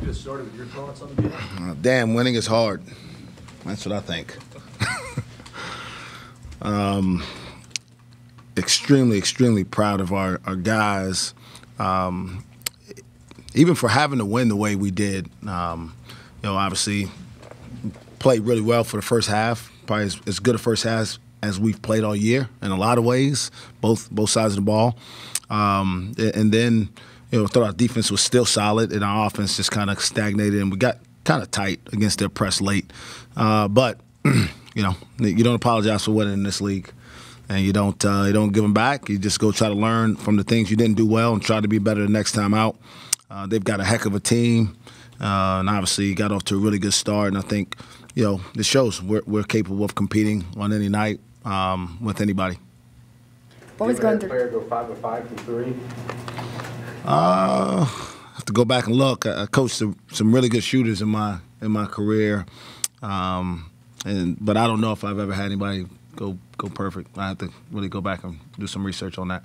get us started with your thoughts on the game? Damn, winning is hard. That's what I think. Extremely proud of our guys. Even for having to win the way we did. Obviously played really well for the first half. Probably as good a first half as we've played all year in a lot of ways, both sides of the ball. And then, thought our defense was still solid and our offense just kind of stagnated and we got kind of tight against their press late. But, you don't apologize for winning in this league. And you don't give them back. You just go try to learn from the things you didn't do well and try to be better the next time out. They've got a heck of a team, and obviously got off to a really good start. And I think, this shows we're capable of competing on any night with anybody. What was going through? Player go 5 of 5 from 3. I have to go back and look. I coached some really good shooters in my career, but I don't know if I've ever had anybody go perfect. I have to really go back and do some research on that.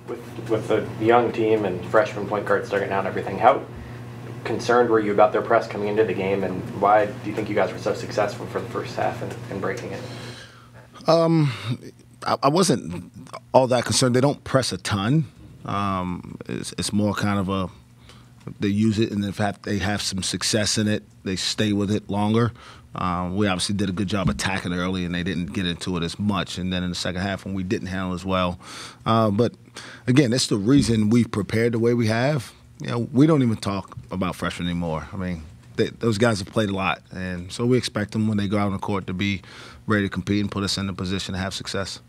With the young team and freshman point guard starting out and everything, how concerned were you about their press coming into the game, and why do you think you guys were so successful for the first half and breaking it? I wasn't all that concerned. They don't press a ton. It's more kind of they use it, and if they have some success in it, they stay with it longer. We obviously did a good job attacking early, and they didn't get into it as much. And then in the second half, when we didn't handle as well. But, again, that's the reason we've prepared the way we have. We don't even talk about freshmen anymore. I mean, those guys have played a lot. And so we expect them when they go out on the court to be ready to compete and put us in a position to have success.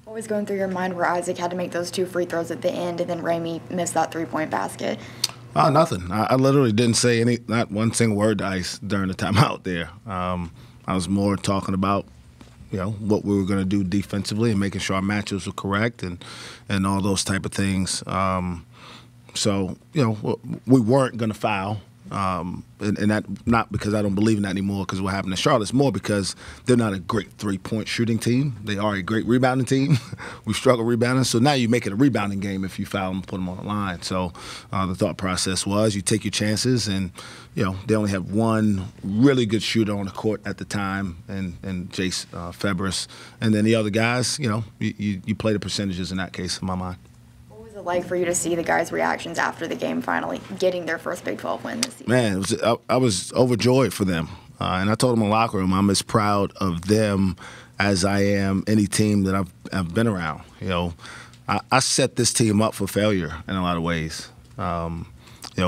What was going through your mind where Isaac had to make those 2 free throws at the end and then Ramey missed that 3-point basket? Nothing. I literally didn't say not one single word to Ice during the timeout there. I was more talking about, what we were going to do defensively and making sure our matchups were correct and all those type of things. So, we weren't going to foul. And that not because I don't believe in that anymore because what happened in Charlotte. It's more because they're not a great 3-point shooting team. They are a great rebounding team. We struggle rebounding. So now you make it a rebounding game if you foul them and put them on the line. So the thought process was you take your chances and, they only have one really good shooter on the court at the time and Jace Febres. And then the other guys, you play the percentages in that case in my mind. What was it like for you to see the guys' reactions after the game finally getting their first Big 12 win this season? Man, I was overjoyed for them. And I told them in the locker room I'm as proud of them as I am any team that I've been around. I set this team up for failure in a lot of ways.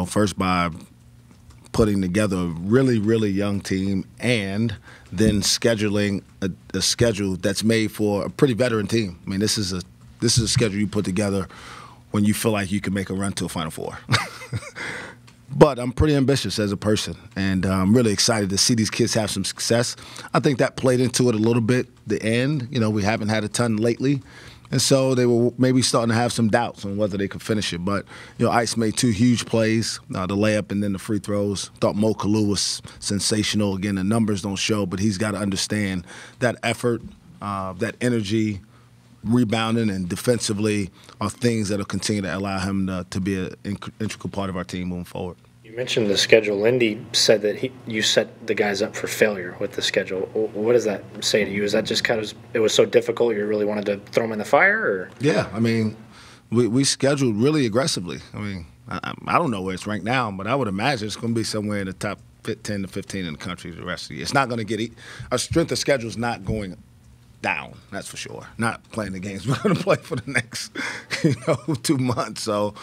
First by putting together a really, really young team and then scheduling a schedule that's made for a pretty veteran team. I mean, this is a schedule you put together when you feel like you can make a run to a Final Four. But I'm pretty ambitious as a person, and I'm really excited to see these kids have some success. I think that played into it a little bit, the end. We haven't had a ton lately, and so they were maybe starting to have some doubts on whether they could finish it. But, Ice made 2 huge plays, the layup and then the free throws. Thought Mo Kalou was sensational. Again, the numbers don't show, but he's got to understand that effort, that energy, rebounding and defensively are things that will continue to allow him to be an integral part of our team moving forward. You mentioned the schedule. Lindy said that you set the guys up for failure with the schedule. What does that say to you? Is that just kind of it was so difficult you really wanted to throw them in the fire? Or? Yeah, I mean, we scheduled really aggressively. I mean, I don't know where it's ranked now, but I would imagine it's going to be somewhere in the top 10 to 15 in the country the rest of the year. It's not going to get our strength of schedule is not going down, that's for sure. Not playing the games we're going to play for the next, 2 months. So,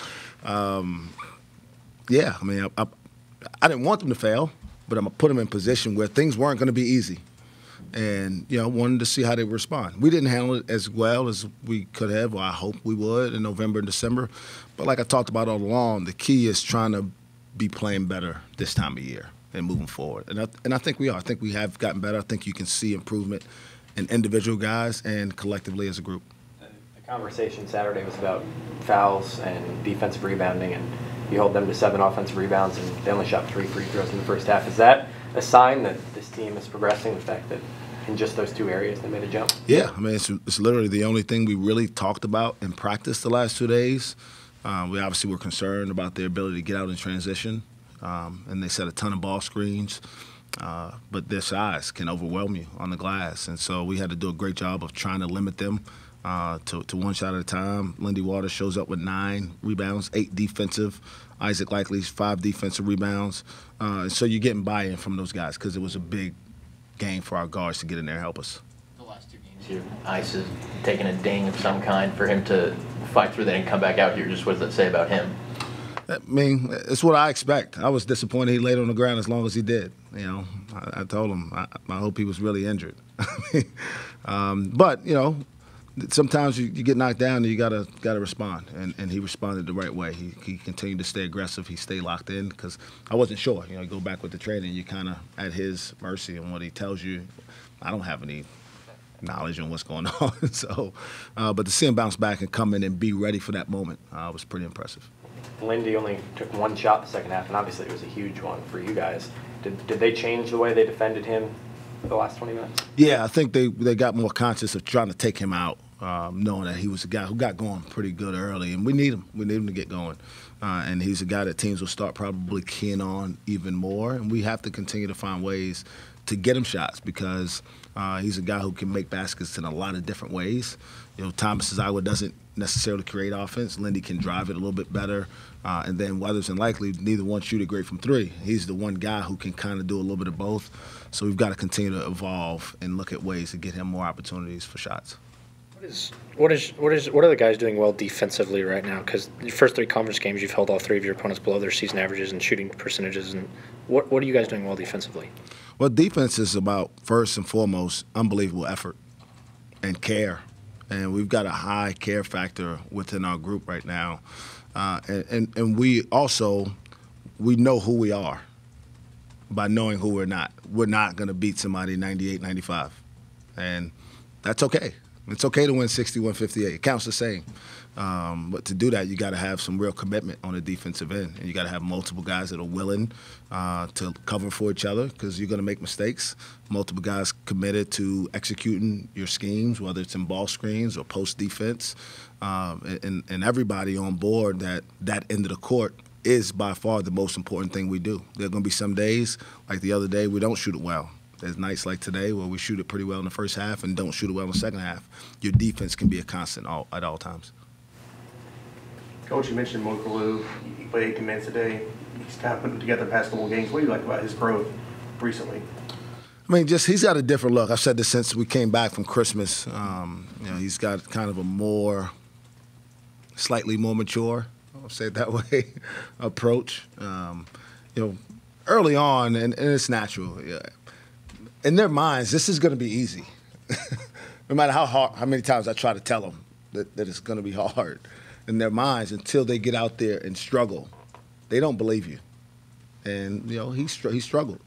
yeah, I mean, I didn't want them to fail, but I'm going to put them in a position where things weren't going to be easy. And, wanted to see how they would respond. We didn't handle it as well as we could have, or I hoped we would in November and December. But like I talked about all along, the key is trying to be playing better this time of year and moving forward. And I think we are. I think we have gotten better. I think you can see improvement in individual guys and collectively as a group. The conversation Saturday was about fouls and defensive rebounding, and you hold them to 7 offensive rebounds, and they only shot 3 free throws in the first half. Is that a sign that this team is progressing, the fact that in just those 2 areas they made a jump? Yeah, I mean, it's literally the only thing we really talked about in practice the last 2 days. We obviously were concerned about their ability to get out in transition. and they set a ton of ball screens. But their size can overwhelm you on the glass. And so we had to do a great job of trying to limit them to one shot at a time. Lindy Waters shows up with 9 rebounds, 8 defensive. Isaac Likely's 5 defensive rebounds. So you're getting buy-in from those guys because it was a big game for our guards to get in there and help us. The last 2 games here, Ice has taken a ding of some kind. For him to fight through that and come back out here, just what does that say about him? I mean, it's what I expect. I was disappointed he laid on the ground as long as he did. You know, I told him I hope he was really injured. But you know, sometimes you get knocked down and you gotta respond, and he responded the right way. He continued to stay aggressive. He stayed locked in because I wasn't sure. You know, you go back with the training, you kind of at his mercy and what he tells you. I don't have any knowledge on what's going on. So, but to see him bounce back and come in and be ready for that moment was pretty impressive. Lindy only took 1 shot the second half, and obviously it was a huge one for you guys. Did they change the way they defended him for the last 20 minutes? Yeah, I think they got more conscious of trying to take him out, knowing that he was a guy who got going pretty good early, and we need him. We need him to get going. And he's a guy that teams will start probably keying on even more, and we have to continue to find ways to get him shots because he's a guy who can make baskets in a lot of different ways. You know, Thomas's Iowa doesn't necessarily create offense. Lindy can drive it a little bit better. And then Weathers and Likely, neither one shoot it great from 3. He's the one guy who can kind of do a little bit of both. So we've got to continue to evolve and look at ways to get him more opportunities for shots. What are the guys doing well defensively right now? Because your first 3 conference games, you've held all 3 of your opponents below their season averages and shooting percentages. And what are you guys doing well defensively? Well, defense is about, first and foremost, unbelievable effort and care. And we've got a high care factor within our group right now. And we know who we are by knowing who we're not. We're not going to beat somebody 98, 95. And that's okay. It's okay to win 61-58. It counts the same. But to do that, you got to have some real commitment on the defensive end, and you got to have multiple guys that are willing to cover for each other because you're going to make mistakes. Multiple guys committed to executing your schemes, whether it's in ball screens or post defense, and everybody on board that end of the court is by far the most important thing we do. There are going to be some days, like the other day, we don't shoot it well. There's nights like today where we shoot it pretty well in the first half and don't shoot it well in the second half. Your defense can be a constant at all times. Coach, you mentioned Mokalou. He played 18 minutes a day. He's kind of putting together the past couple of games. What do you like about his growth recently? I mean, just he's got a different look. I've said this since we came back from Christmas. You know, he's got kind of a slightly more mature, I'll say it that way, approach. You know, early on, and it's natural. Yeah. In their minds, this is going to be easy. No matter how many times I try to tell them that it's going to be hard. In their minds, until they get out there and struggle, they don't believe you. And you know, he struggled.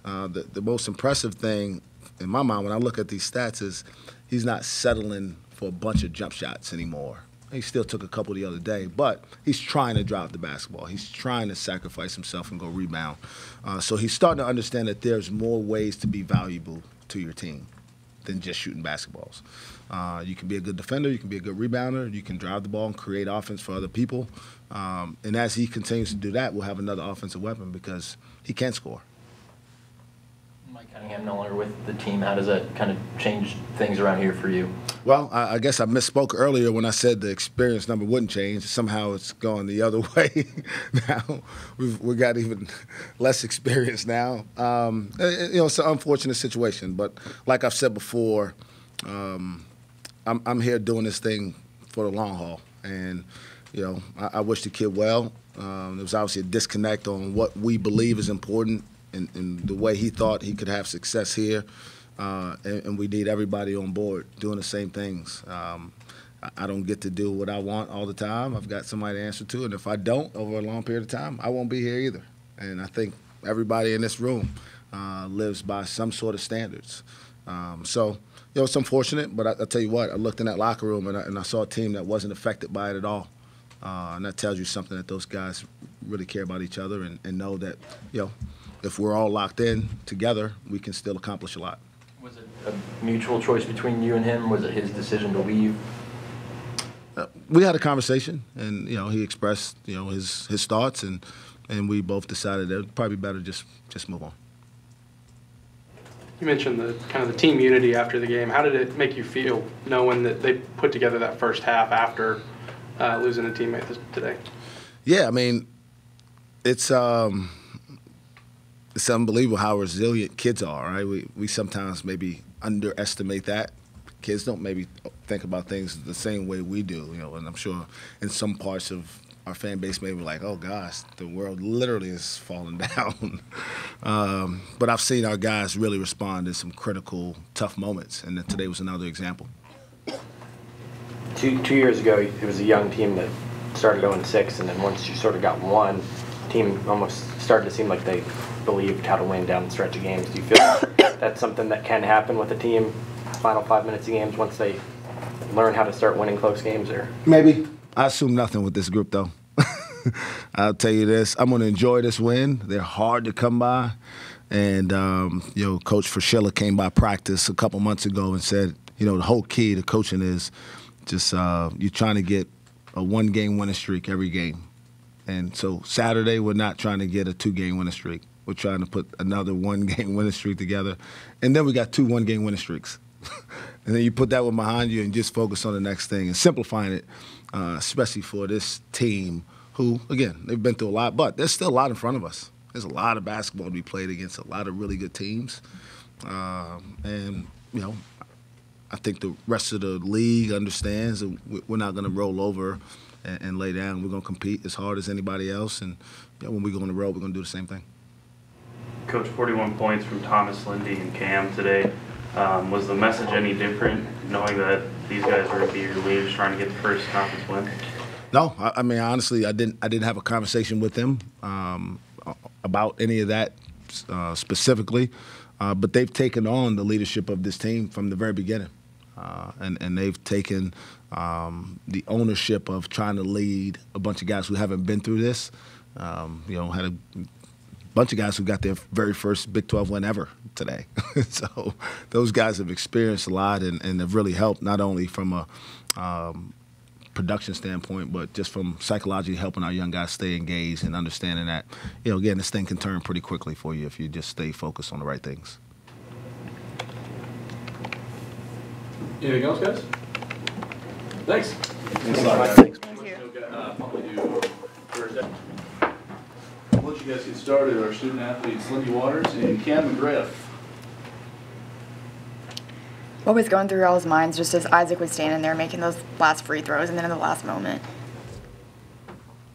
The most impressive thing in my mind when I look at these stats is he's not settling for a bunch of jump shots anymore. He still took a couple the other day, but he's trying to drive the basketball. He's trying to sacrifice himself and go rebound. So he's starting to understand that there's more ways to be valuable to your team than just shooting basketballs. You can be a good defender, you can be a good rebounder, you can drive the ball and create offense for other people. And as he continues to do that, we'll have another offensive weapon because he can score. Mike Cunningham no longer with the team. How does that kind of change things around here for you? Well, I guess I misspoke earlier when I said the experience number wouldn't change. Somehow it's gone the other way. Now we've got even less experience now. You know, it's an unfortunate situation, but like I've said before, I'm here doing this thing for the long haul, and you know, I wish the kid well. There was obviously a disconnect on what we believe is important and the way he thought he could have success here. And we need everybody on board doing the same things. I don't get to do what I want all the time. I've got somebody to answer to, and if I don't over a long period of time, I won't be here either. And I think everybody in this room lives by some sort of standards. So, you know, it's unfortunate, but I tell you what, I looked in that locker room and I saw a team that wasn't affected by it at all. And that tells you something, that those guys really care about each other and know that, you know, if we're all locked in together, we can still accomplish a lot. Was it a mutual choice between you and him? Was it his decision to leave? We had a conversation, and you know, he expressed, you know, his thoughts, and and we both decided that it would probably be better just move on. You mentioned the kind of the team unity after the game. How did it make you feel knowing that they put together that first half after losing a teammate today? Yeah, I mean, it's unbelievable how resilient kids are, right? We sometimes maybe underestimate that. Kids don't maybe think about things the same way we do, and I'm sure in some parts of our fan base maybe like, oh gosh, the world literally is falling down. But I've seen our guys really respond in some critical, tough moments, and today was another example. 2 years ago, it was a young team that started 0-6, and then once you sort of got one, the team almost started to seem like they believed how to win down the stretch of games. Do you feel that's something that can happen with a team, final 5 minutes of games, once they learn how to start winning close games? Or maybe. I assume nothing with this group, though. I'll tell you this. I'm going to enjoy this win. They're hard to come by. And, Coach Frischilla came by practice a couple months ago and said, the whole key to coaching is just you're trying to get a 1-game winning streak every game. And so Saturday, we're not trying to get a 2-game winning streak. We're trying to put another 1-game winning streak together. And then we got 2 1-game winning streaks. And then you put that one behind you and just focus on the next thing and simplifying it, especially for this team who, again, they've been through a lot, but there's still a lot in front of us. There's a lot of basketball to be played against a lot of really good teams. And I think the rest of the league understands that we're not going to roll over and lay down. We're going to compete as hard as anybody else. And when we go on the road, we're going to do the same thing. Coach, 41 points from Thomas, Lindy, and Cam today. Was the message any different, knowing that these guys were going to be your leaders trying to get the first conference win? No, I mean, honestly, I didn't have a conversation with them about any of that specifically, but they've taken on the leadership of this team from the very beginning, and they've taken the ownership of trying to lead a bunch of guys who haven't been through this. Had a bunch of guys who got their very first Big 12 win ever today. So those guys have experienced a lot and have really helped, not only from a production standpoint, but just from psychologically helping our young guys stay engaged and understanding that, again, this thing can turn pretty quickly for you if you just stay focused on the right things. Anything else, guys? Thanks. Thank you. I'll let you guys get started. Our student athletes, Lindy Waters and Cam McGriff. What was going through y'all's minds just as Isaac was standing there making those last free throws and then in the last moment?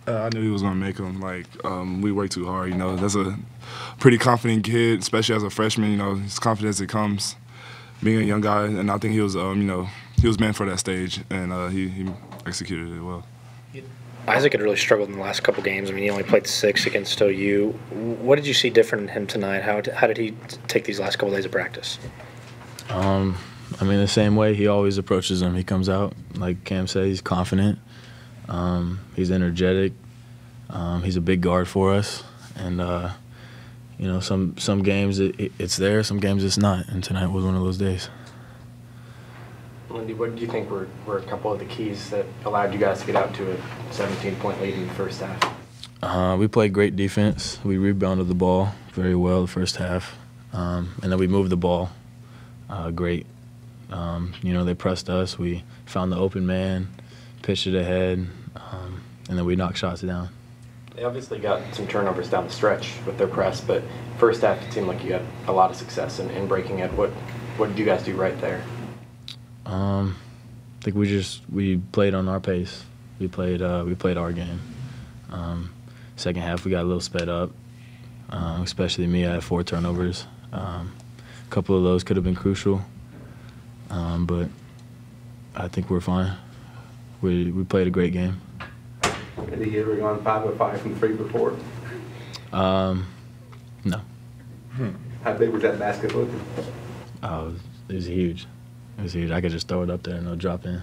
I knew he was going to make them. We worked too hard, That's a pretty confident kid, especially as a freshman, As confident as it comes, being a young guy. And I think he was, he was meant for that stage, and he executed it well. Isaac had really struggled in the last couple games. I mean, he only played 6 against OU. What did you see different in him tonight? How did he take these last couple days of practice? The same way he always approaches them. He comes out, like Cam said, he's confident. He's energetic. He's a big guard for us. And, some games it's there, some games it's not. And tonight was one of those days. Lindy, what do you think were a couple of the keys that allowed you guys to get out to a 17-point lead in the first half? We played great defense. We rebounded the ball very well the first half. And then we moved the ball great. They pressed us. We found the open man, pitched it ahead, and then we knocked shots down. They obviously got some turnovers down the stretch with their press, but first half it seemed like you had a lot of success in breaking it. What did you guys do right there? I think we played on our pace. We played our game. Second half we got a little sped up, especially me. I had 4 turnovers. A couple of those could have been crucial, but I think we're fine. We played a great game. Have you ever gone 5 of 5 from 3 before? No. How big was that basket looking? Oh, it was huge. It was huge. I could just throw it up there and it'll drop in.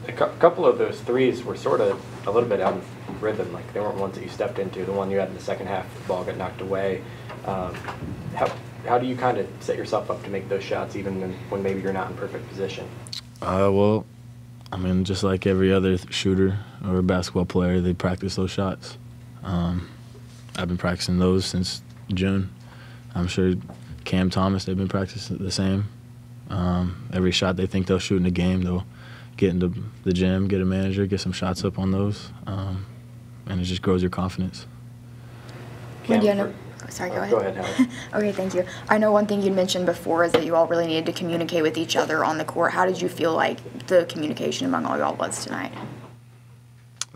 A couple of those threes were sort of a little bit out of rhythm. Like they weren't ones that you stepped into. The one you had in the second half, the ball got knocked away. How do you kind of set yourself up to make those shots even when maybe you're not in perfect position? Just like every other shooter or basketball player, they practice those shots. I've been practicing those since June. I'm sure Cam Thomas, they've been practicing the same. Every shot they think they'll shoot in the game, they'll get into the gym, get a manager, get some shots up on those, and it just grows your confidence. Sorry, go ahead. Go ahead, Howard. Okay, thank you. I know one thing you mentioned before is that you all really needed to communicate with each other on the court. How did you feel like the communication among all y'all was tonight?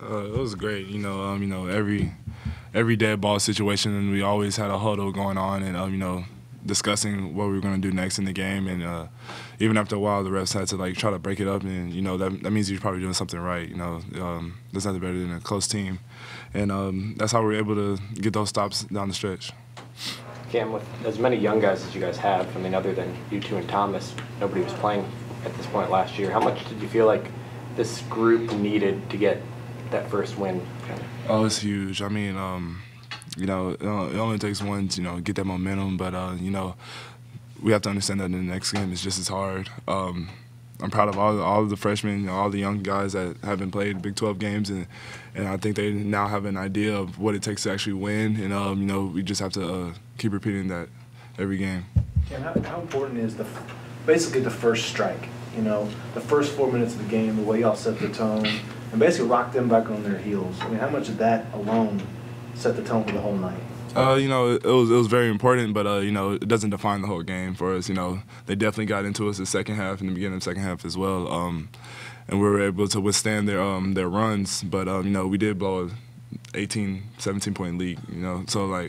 It was great. Every dead ball situation, and we always had a huddle going on, and discussing what we were going to do next in the game. And even after a while, the refs had to try to break it up, and that means you're probably doing something right. There's nothing better than a close team, and that's how we were able to get those stops down the stretch. Cam, with as many young guys as you guys have, other than you two and Thomas, nobody was playing at this point last year. How much did you feel like this group needed to get that first win? Oh, it's huge. It only takes one to, get that momentum, but, we have to understand that in the next game it's just as hard. I'm proud of all of the freshmen, all the young guys that haven't played Big 12 games, and I think they now have an idea of what it takes to actually win, and, we just have to keep repeating that every game. Cam, how important is basically the first strike? The first 4 minutes of the game, the way y'all set the tone, and basically rock them back on their heels. How much did that alone set the tone for the whole night? It was very important, but it doesn't define the whole game for us. They definitely got into us the second half, in the beginning of the second half as well, and we were able to withstand their runs. But we did blow a 18, 17-point lead. So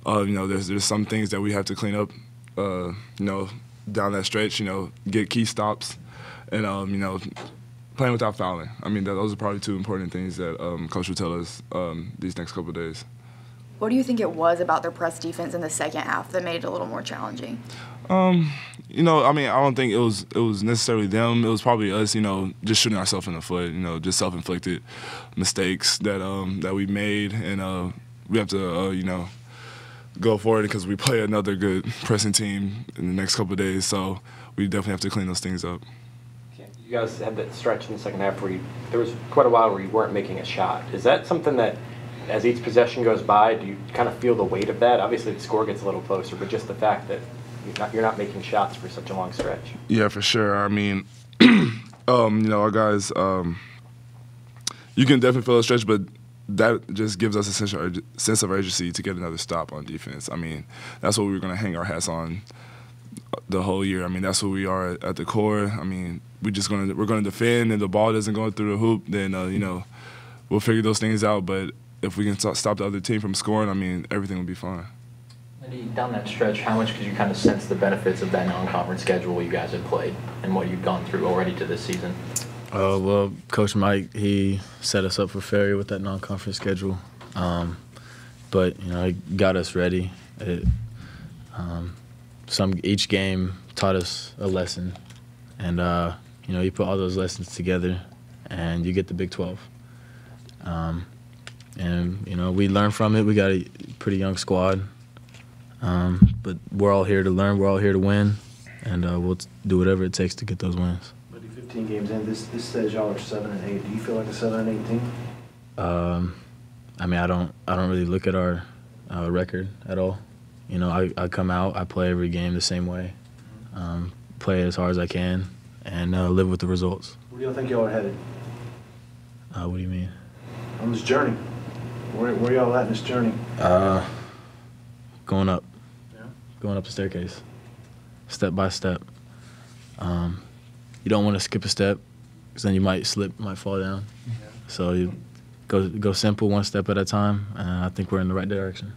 there's some things that we have to clean up. Down that stretch. Get key stops, and playing without fouling. Those are probably two important things that Coach will tell us these next couple of days. What do you think it was about their press defense in the second half that made it a little more challenging? I don't think it was necessarily them. It was probably us, just shooting ourselves in the foot, just self-inflicted mistakes that we made, and we have to, go forward because we play another good pressing team in the next couple of days, so we definitely have to clean those things up. You guys had that stretch in the second half where there was quite a while where you weren't making a shot. Is that something that, as each possession goes by, do you kind of feel the weight of that? Obviously, the score gets a little closer, but just the fact that you're not making shots for such a long stretch. Yeah, for sure. Our guys, you can definitely feel a stretch, but that just gives us a sense of urgency to get another stop on defense. That's what we're going to hang our hats on the whole year. That's who we are at the core. We're going to defend, and the ball doesn't go through the hoop, then we'll figure those things out. But if we can stop the other team from scoring, everything will be fine. Down that stretch, how much could you kind of sense the benefits of that non-conference schedule you guys had played and what you've gone through already to this season? Well, Coach Mike, he set us up for failure with that non-conference schedule. But, he got us ready. Each game taught us a lesson. And, you put all those lessons together and you get the Big 12. We learn from it. We got a pretty young squad. But we're all here to learn. We're all here to win. And we'll do whatever it takes to get those wins. 15 games in, this says y'all are 7-8. Do you feel like a 7-8 team? I don't really look at our record at all. I come out, I play every game the same way, play as hard as I can, and live with the results. Where do y'all think y'all are headed? What do you mean? On this journey. Where y'all at in this journey? Going up. Yeah. Going up the staircase, step by step. You don't want to skip a step, because then you might slip, might fall down. Yeah. So you go simple, one step at a time, and I think we're in the right direction.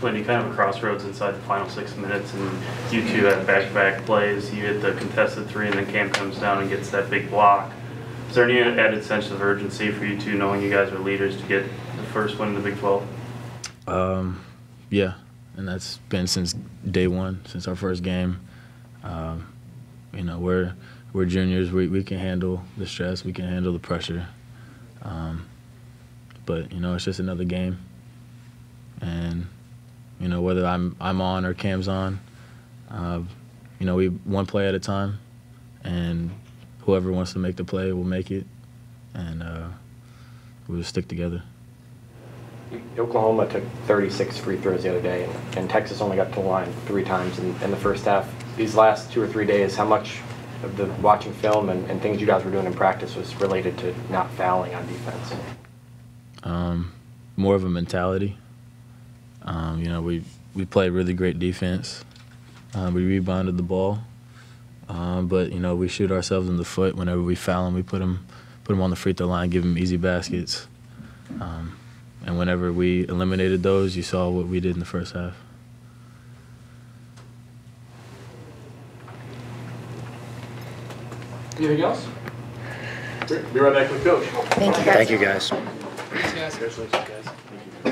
When you kind of a crossroads inside the final 6 minutes, and you two had back-to-back plays. You hit the contested three, and then Cam comes down and gets that big block. Is there any added sense of urgency for you two, knowing you guys are leaders, to get the first win in the Big 12? Yeah, and that's been since day one, since our first game. We're juniors. We can handle the stress. We can handle the pressure. But it's just another game. And whether I'm on or Cam's on, we one play at a time, and whoever wants to make the play will make it, and we'll just stick together. Oklahoma took 36 free throws the other day, and Texas only got to the line 3 times in the first half. These last 2 or 3 days, how much of the watching film and things you guys were doing in practice was related to not fouling on defense? More of a mentality. You know, we played really great defense. We rebounded the ball, but you know, we shoot ourselves in the foot whenever we foul them. We put them on the free throw line, give them easy baskets. And whenever we eliminated those, you saw what we did in the first half. Anything else? Great. Be right back with Coach. Thank you, guys. Thank you, guys. Thanks, guys. Congratulations, guys.